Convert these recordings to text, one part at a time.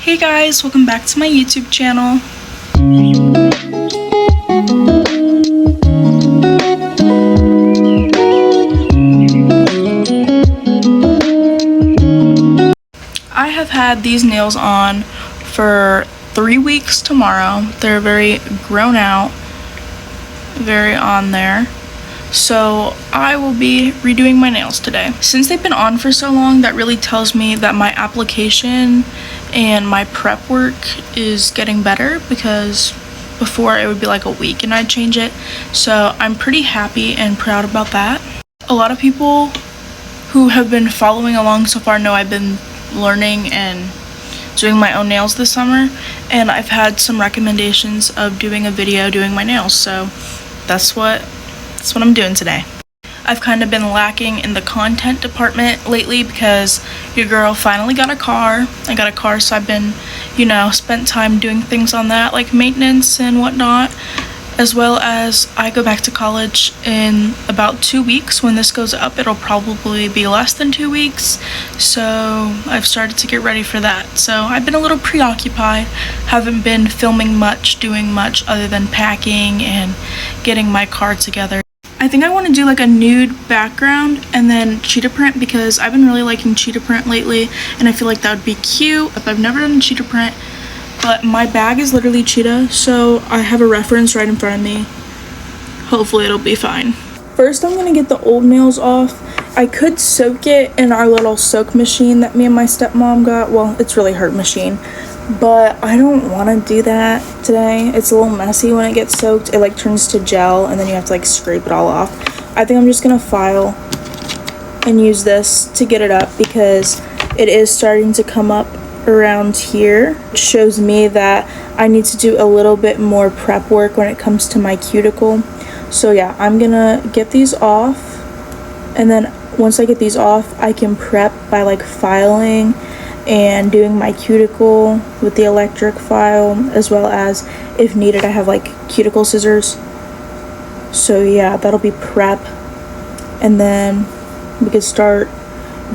Hey guys, welcome back to my YouTube channel. I have had these nails on for 3 weeks tomorrow. They're very grown out, very on there. So I will be redoing my nails today. Since they've been on for so long, that really tells me that my application and my prep work is getting better, because before it would be like a week and I'd change it. So I'm pretty happy and proud about that. A lot of people who have been following along so far know I've been learning and doing my own nails this summer, and I've had some recommendations of doing a video doing my nails, so that's what I'm doing today. I've kind of been lacking in the content department lately because your girl finally got a car. I got a car, so I've been, spent time doing things on that, like maintenance and whatnot, as well as I go back to college in about 2 weeks. When this goes up, it'll probably be less than 2 weeks, so I've started to get ready for that. So I've been a little preoccupied, haven't been filming much, doing much other than packing and getting my car together. I think I want to do like a nude background and then cheetah print, because I've been really liking cheetah print lately and I feel like that would be cute. I've never done cheetah print, but my bag is literally cheetah, so I have a reference right in front of me. Hopefully it'll be fine. First, I'm gonna get the old nails off. I could soak it in our little soak machine that me and my stepmom got. Well, it's really her machine, but I don't want to do that today. It's a little messy when it gets soaked. It like turns to gel and then you have to like scrape it all off. I think I'm just gonna file and use this to get it up, because it is starting to come up around here. It shows me that I need to do a little bit more prep work when it comes to my cuticle. So yeah, I'm gonna get these off, and then once I get these off, I can prep by like filing and doing my cuticle with the electric file, as well as if needed I have like cuticle scissors. So yeah, that'll be prep, and then we can start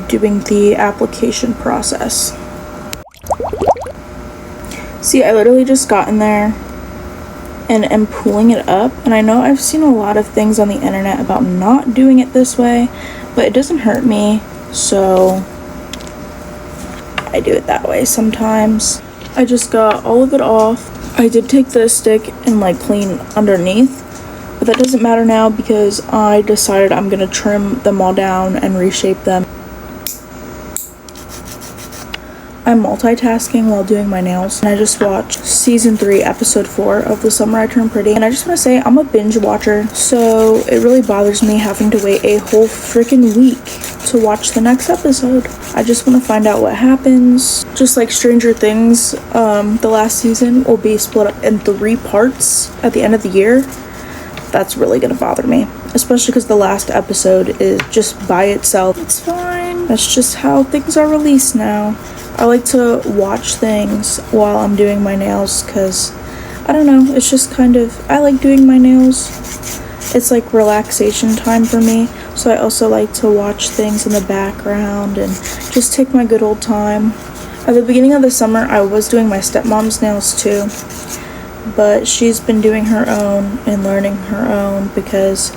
doing the application process. See, I literally just got in there and am pulling it up, and I know I've seen a lot of things on the internet about not doing it this way, but it doesn't hurt me, so I do it that way sometimes. I just got all of it off. I did take the stick and like clean underneath, but that doesn't matter now because I decided I'm gonna trim them all down and reshape them. I'm multitasking while doing my nails, and I just watched season 3 episode 4 of The Summer I Turned Pretty, and I just want to say I'm a binge watcher, so it really bothers me having to wait a whole freaking week to watch the next episode. I just want to find out what happens. Just like Stranger Things, the last season will be split up in 3 parts at the end of the year. That's really gonna bother me, especially because the last episode is just by itself. It's fine, that's just how things are released now. I like to watch things while I'm doing my nails because, I don't know, it's just kind of, I like doing my nails. It's like relaxation time for me, so I also like to watch things in the background and just take my good old time. At the beginning of the summer, I was doing my stepmom's nails too, but she's been doing her own and learning her own because,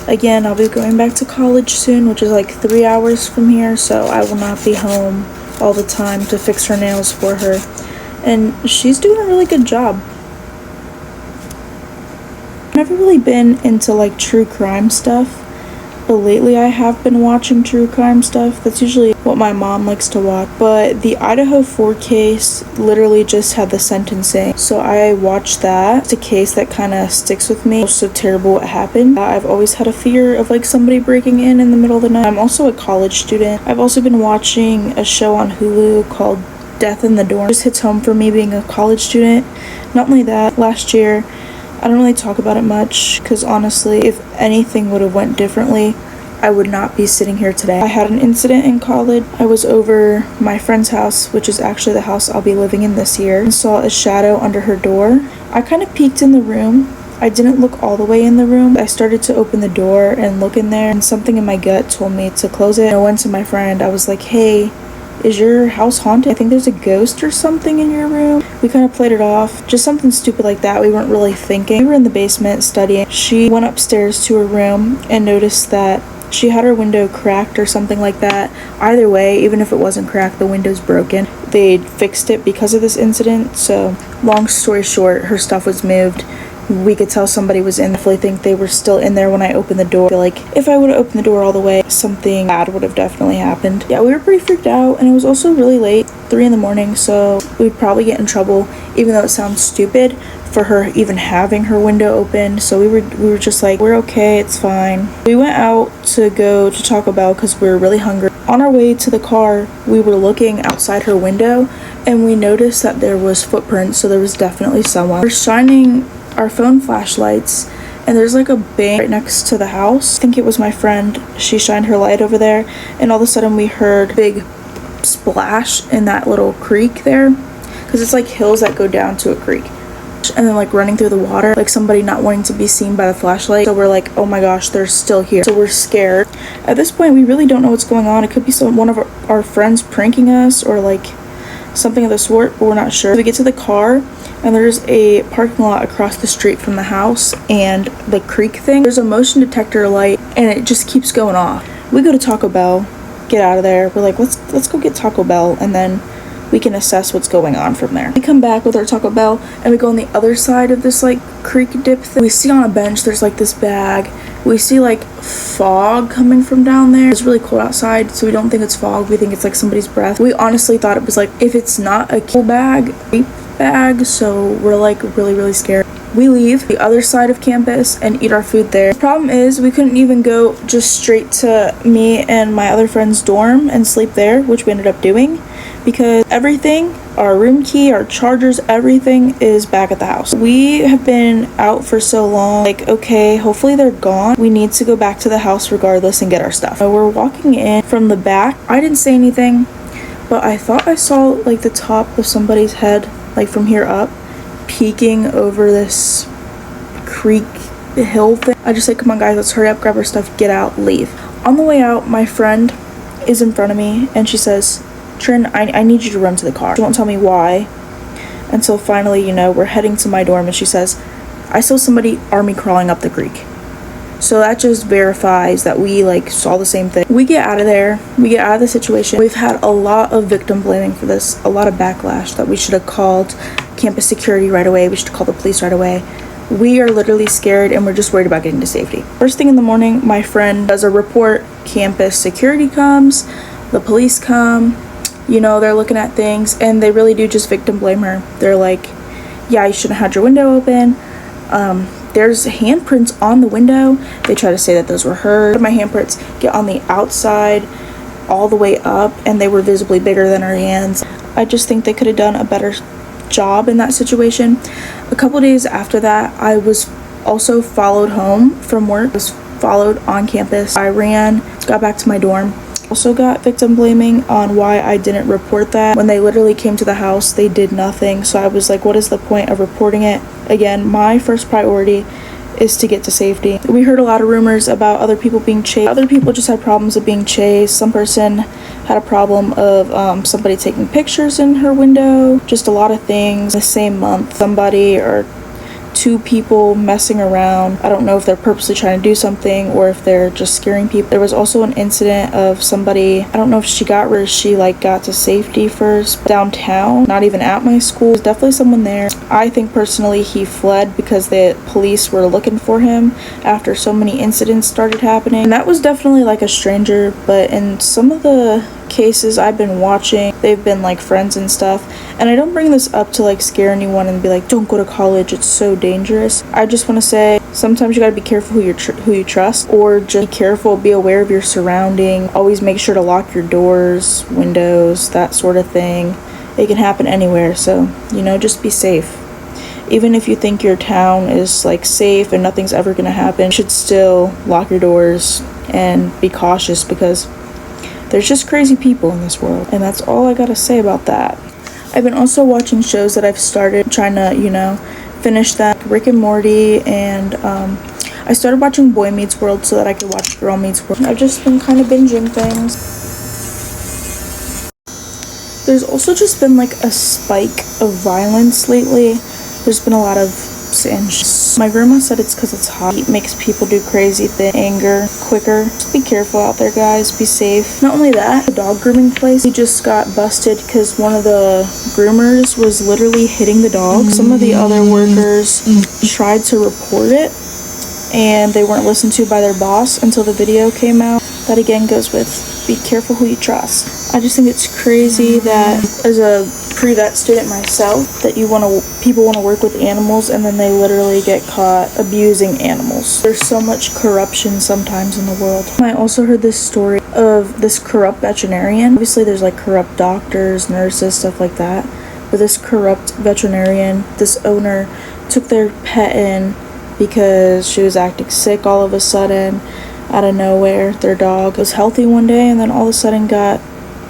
again, I'll be going back to college soon, which is like 3 hours from here, so I will not be home all the time to fix her nails for her, and she's doing a really good job. I've never really been into like true crime stuff, but lately I have been watching true crime stuff. That's usually what my mom likes to watch, but the Idaho 4 case literally just had the sentencing, so I watched that. It's a case that kind of sticks with me. It was so terrible what happened. I've always had a fear of like somebody breaking in the middle of the night. I'm also a college student. I've also been watching a show on Hulu called Death in the Dorm. It just hits home for me being a college student. Not only that, last year I don't really talk about it much because honestly, if anything would have went differently, I would not be sitting here today. I had an incident in college. I was over my friend's house, which is actually the house I'll be living in this year, and saw a shadow under her door. I kind of peeked in the room. I didn't look all the way in the room. I started to open the door and look in there, and something in my gut told me to close it. I went to my friend. I was like, hey, is your house haunted? I think there's a ghost or something in your room. We kind of played it off, just something stupid like that. We weren't really thinking. We were in the basement studying. She went upstairs to her room and noticed that she had her window cracked or something like that. Either way, even if it wasn't cracked, the window's broken. They fixed it because of this incident. So long story short, her stuff was moved. We could tell somebody was in. I definitely think they were still in there when I opened the door. I feel like if I would have opened the door all the way, something bad would have definitely happened. Yeah, we were pretty freaked out, and it was also really late, 3 in the morning, so we'd probably get in trouble, even though it sounds stupid for her even having her window open. So we were just like, we're okay, it's fine. We went out to go to Taco Bell because we were really hungry. On our way to the car, we were looking outside her window, and we noticed that there was footprints, so there was definitely someone. We're shining our phone flashlights, and there's like a bank right next to the house. I think it was my friend. She shined her light over there, and all of a sudden we heard a big splash in that little creek there, because it's like hills that go down to a creek, and then like running through the water, like somebody not wanting to be seen by the flashlight. So we're like, oh my gosh, they're still here. So we're scared. At this point, we really don't know what's going on. It could be one of our friends pranking us, or like something of the sort, but we're not sure. We get to the car, and there's a parking lot across the street from the house and the creek thing. There's a motion detector light, and it just keeps going off. We go to Taco Bell, get out of there. We're like, let's go get Taco Bell, and then we can assess what's going on from there. We come back with our Taco Bell, and we go on the other side of this like creek dip thing. We see on a bench there's like this bag. We see like fog coming from down there. It's really cold outside, so we don't think it's fog. We think it's like somebody's breath. We honestly thought it was like, if it's not a cool bag, so we're like really scared. We leave the other side of campus and eat our food there. The problem is we couldn't even go just straight to me and my other friend's dorm and sleep there, which we ended up doing, because everything, our room key, our chargers, everything is back at the house. We have been out for so long, like, okay, hopefully they're gone. We need to go back to the house regardless and get our stuff. So we're walking in from the back. I didn't say anything, but I thought I saw like the top of somebody's head, like from here up, peeking over this creek hill thing. I just said, come on guys, let's hurry up, grab our stuff, get out, leave. On the way out, my friend is in front of me, and she says, Trin, I need you to run to the car. She won't tell me why, until finally, you know, we're heading to my dorm, and she says, I saw somebody army crawling up the creek. So that just verifies that we like saw the same thing. We get out of there. We get out of the situation. We've had a lot of victim blaming for this, a lot of backlash that we should have called campus security right away. We should call the police right away. We are literally scared, and we're just worried about getting to safety. First thing in the morning, my friend does a report. Campus security comes, the police come, you know, they're looking at things, and they really do just victim blame her. They're like, yeah, you shouldn't have had your window open. There's handprints on the window. They try to say that those were hers. My handprints get on the outside all the way up, and they were visibly bigger than her hands. I just think they could have done a better job in that situation. A couple days after that, I was also followed home from work. I was followed on campus. I ran, got back to my dorm. Also got victim blaming on why I didn't report that. When they literally came to the house, they did nothing. So I was like, what is the point of reporting it? Again, my first priority is to get to safety. We heard a lot of rumors about other people being chased. Other people just had problems of being chased. Some person had a problem of somebody taking pictures in her window. Just a lot of things. The same month, somebody or two people messing around. I don't know if they're purposely trying to do something or if they're just scaring people. There was also an incident of somebody, I don't know if she got to safety first downtown, not even at my school. There's definitely someone there. I think personally he fled because the police were looking for him after so many incidents started happening. And that was definitely like a stranger, but in some of the cases I've been watching, they've been like friends and stuff. And I don't bring this up to like scare anyone and be like, don't go to college, it's so dangerous. I just want to say sometimes you gotta be careful who you trust, or just be careful, be aware of your surrounding. Always make sure to lock your doors, windows, that sort of thing. It can happen anywhere, so you know, just be safe. Even if you think your town is like safe and nothing's ever gonna happen, you should still lock your doors and be cautious, because there's just crazy people in this world. And that's all I gotta say about that. I've been also watching shows that I've started, trying to, you know, finish that. Rick and Morty, and I started watching Boy Meets World so that I could watch Girl Meets World. I've just been kind of binging things. There's also just been like a spike of violence lately. There's been a lot of singe. My grandma said it's because it's hot. It makes people do crazy things. Anger quicker. Just be careful out there, guys. Be safe. Not only that, the dog grooming place, he just got busted because one of the groomers was literally hitting the dog. Some of the other workers tried to report it, and they weren't listened to by their boss until the video came out. That again goes with be careful who you trust. I just think it's crazy that as a pre-vet student myself, that people want to work with animals and then they literally get caught abusing animals. There's so much corruption sometimes in the world. I also heard this story of this corrupt veterinarian. Obviously there's like corrupt doctors, nurses, stuff like that. But this corrupt veterinarian, this owner took their pet in because she was acting sick all of a sudden. Out of nowhere, their dog was healthy one day and then all of a sudden got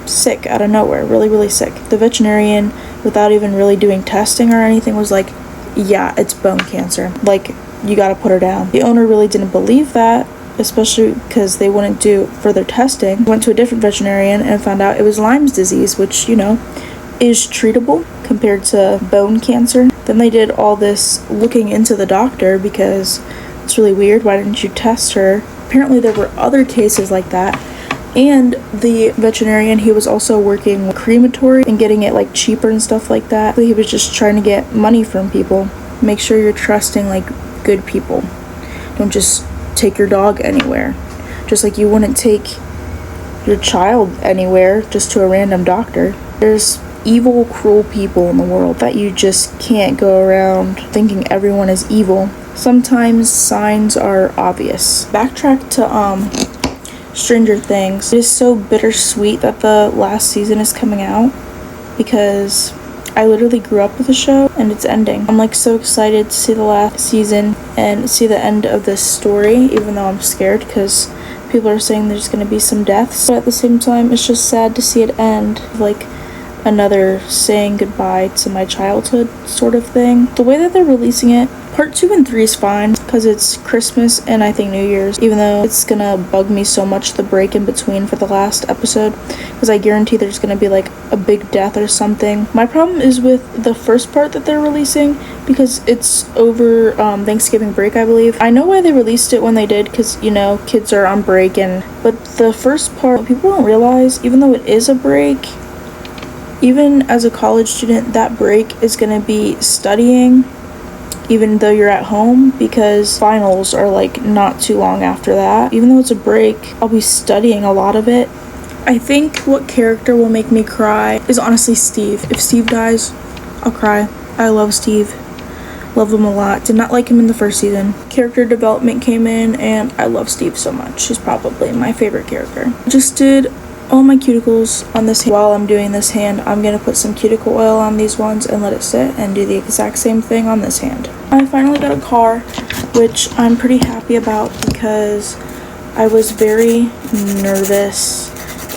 sick out of nowhere, really, really sick. The veterinarian, without even really doing testing or anything, was like, yeah, it's bone cancer. Like, you gotta put her down. The owner really didn't believe that, especially because they wouldn't do further testing. Went to a different veterinarian and found out it was Lyme's disease, which, you know, is treatable compared to bone cancer. Then they did all this looking into the doctor because it's really weird. Why didn't you test her? Apparently there were other cases like that. And the veterinarian, he was also working with crematory and getting it like cheaper and stuff like that. He was just trying to get money from people. Make sure you're trusting like good people. Don't just take your dog anywhere. Just like you wouldn't take your child anywhere just to a random doctor. There's evil, cruel people in the world that you just can't go around thinking everyone is evil. Sometimes signs are obvious. Backtrack to Stranger Things. It is so bittersweet that the last season is coming out because I literally grew up with the show and it's ending. I'm like so excited to see the last season and see the end of this story, even though I'm scared because people are saying there's going to be some deaths. But at the same time, it's just sad to see it end. Like another saying goodbye to my childhood sort of thing. The way that they're releasing it, part 2 and 3 is fine because it's Christmas and I think New Year's, even though it's gonna bug me so much the break in between for the last episode because I guarantee there's gonna be like a big death or something. My problem is with the first part that they're releasing because it's over Thanksgiving break, I believe. I know why they released it when they did because, you know, kids are on break, but the first part, people don't realize, even though it is a break, even as a college student, that break is going to be studying, even though you're at home, because finals are like not too long after that. Even though it's a break, I'll be studying a lot of it. I think what character will make me cry is honestly Steve. If Steve dies, I'll cry. I love Steve. Love him a lot. Did not like him in the first season. Character development came in and I love Steve so much. He's probably my favorite character. Just did all my cuticles on this hand. While I'm doing this hand, I'm gonna put some cuticle oil on these ones and let it sit and do the exact same thing on this hand. I finally got a car, which I'm pretty happy about because I was very nervous.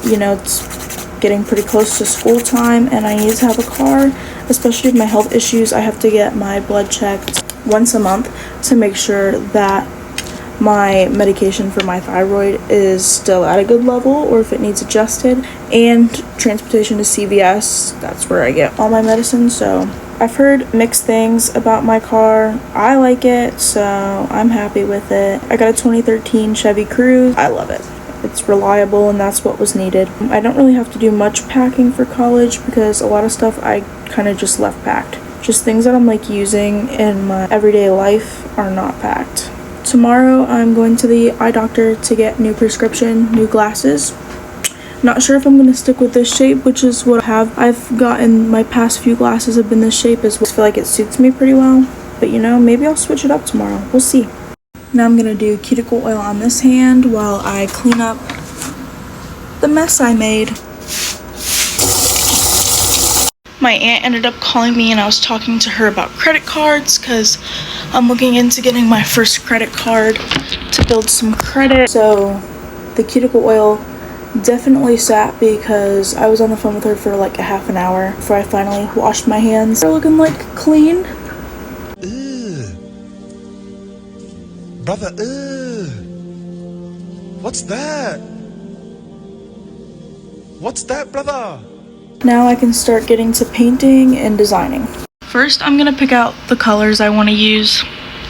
You know, it's getting pretty close to school time and I need to have a car, especially with my health issues. I have to get my blood checked once a month to make sure that my medication for my thyroid is still at a good level or if it needs adjusted, and transportation to CVS. That's where I get all my medicine. So I've heard mixed things about my car. I like it, so I'm happy with it. I got a 2013 Chevy Cruze. I love it. It's reliable and that's what was needed. I don't really have to do much packing for college because a lot of stuff I kind of just left packed. Just things that I'm like using in my everyday life are not packed. Tomorrow I'm going to the eye doctor to get new prescription, new glasses. Not sure if I'm going to stick with this shape, which is what I have. I've gotten, my past few glasses have been this shape as well. I feel like it suits me pretty well. But you know, maybe I'll switch it up tomorrow. We'll see. Now I'm going to do cuticle oil on this hand while I clean up the mess I made. My aunt ended up calling me and I was talking to her about credit cards because I'm looking into getting my first credit card to build some credit. So the cuticle oil definitely sat because I was on the phone with her for like a half an hour before I finally washed my hands. They're looking like clean. Brother, what's that? What's that, brother? Now I can start getting to painting and designing. First, I'm gonna pick out the colors I want to use.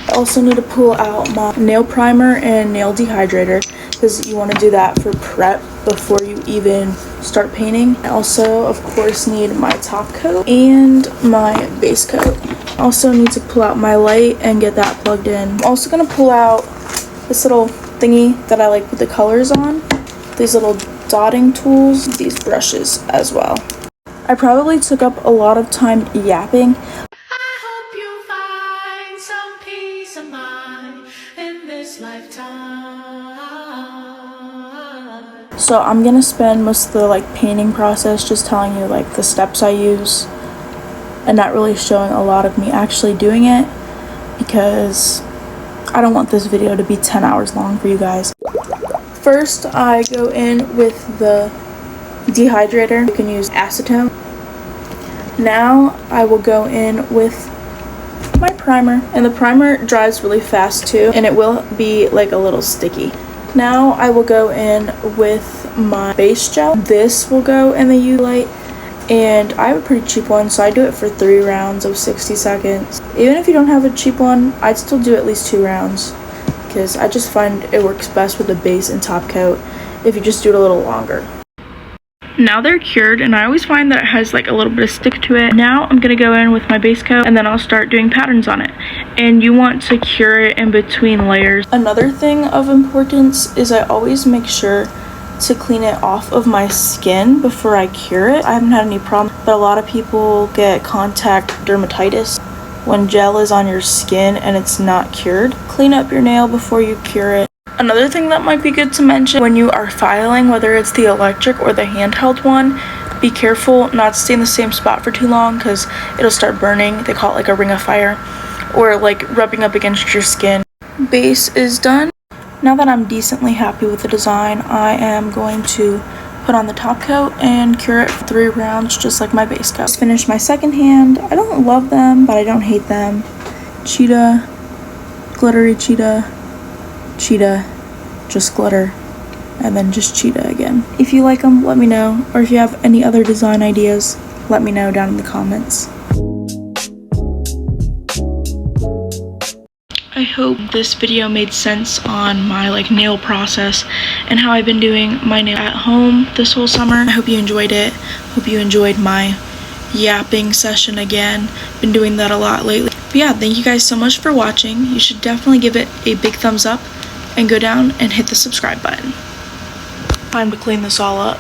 I also need to pull out my nail primer and nail dehydrator because you want to do that for prep before you even start painting. I also, of course, need my top coat and my base coat. I also need to pull out my light and get that plugged in. I'm also gonna pull out this little thingy that I like put the colors on. These little dotting tools, these brushes as well. I probably took up a lot of time yapping. I hope you find some peace of mind in this lifetime. So I'm gonna spend most of the painting process just telling you the steps I use and not really showing a lot of me actually doing it because I don't want this video to be 10 hours long for you guys. First, I go in with the dehydrator. You can use acetone. Now I will go in with my primer, and the primer dries really fast too, and it will be a little sticky. Now I will go in with my base gel. This will go in the UV light, and I have a pretty cheap one, so I do it for 3 rounds of 60 seconds. Even if you don't have a cheap one, I'd still do at least 2 rounds because I just find it works best with the base and top coat if you just do it a little longer. Now they're cured, and I always find that it has a little bit of stick to it. Now I'm gonna go in with my base coat, and then I'll start doing patterns on it. And you want to cure it in between layers. Another thing of importance is I always make sure to clean it off of my skin before I cure it. I haven't had any problem, but a lot of people get contact dermatitis when gel is on your skin and it's not cured. Clean up your nail before you cure it. Another thing that might be good to mention when you are filing, whether it's the electric or the handheld one, be careful not to stay in the same spot for too long because it'll start burning. They call it a ring of fire, or rubbing up against your skin. Base is done. Now that I'm decently happy with the design, I am going to put on the top coat and cure it for 3 rounds just like my base coat. Just finished my second hand. I don't love them, but I don't hate them. Cheetah, glittery cheetah, cheetah, just glitter, and then just cheetah again. If you like them, let me know, or if you have any other design ideas, let me know down in the comments. I hope this video made sense on my nail process and how I've been doing my nail at home this whole summer. I hope you enjoyed it. Hope you enjoyed my yapping session again. Been doing that a lot lately. But yeah, thank you guys so much for watching. You should definitely give it a big thumbs up and go down and hit the subscribe button. Time to clean this all up.